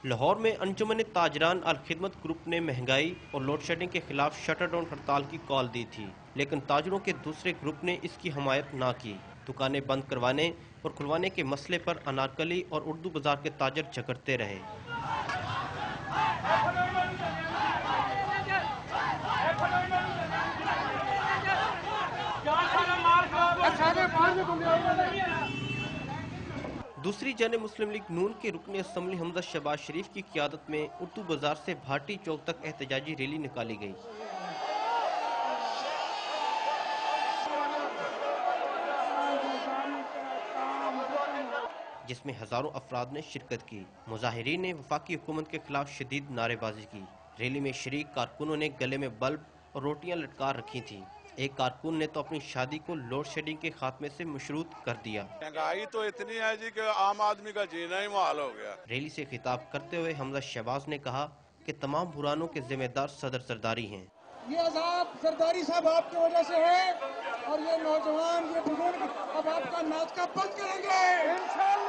लाहौर में अंजुमन ताजरान अल खिदमत ग्रुप ने महंगाई और लोड शेडिंग के खिलाफ शटर डाउन हड़ताल की कॉल दी थी, लेकिन ताजरों के दूसरे ग्रुप ने इसकी हमायत ना की। दुकानें बंद करवाने और खुलवाने के मसले पर अनारकली और उर्दू बाजार के ताजर झगड़ते रहे। दूसरी जानिब मुस्लिम लीग नून के रुकन असम्बली हमजा शहबाज शरीफ की क़ियादत में उर्दू बाजार से भाटी चौक तक एहतजाजी रैली निकाली गई, जिसमें हजारों अफराद ने शिरकत की। मुजाहिरीन ने वफाकी हुकूमत के खिलाफ शदीद नारेबाजी की। रैली में शरीक कारकुनों ने गले में बल्ब और रोटियां लटका रखी थी। एक कारकुन ने तो अपनी शादी को लोड शेडिंग के खात्मे से मशरूत कर दिया। महंगाई तो इतनी है जी कि आम आदमी का जीना ही मुहाल हो गया। रैली से खिताब करते हुए हमजा शहबाज ने कहा कि तमाम बुरानों के जिम्मेदार सदर सरदारी हैं। ये अजाब सरदारी साहब आपकी वजह से है और ये नौजवान ये बुजुर्ग अब आपका नाचका बंद करेंगे इंशाअल्लाह।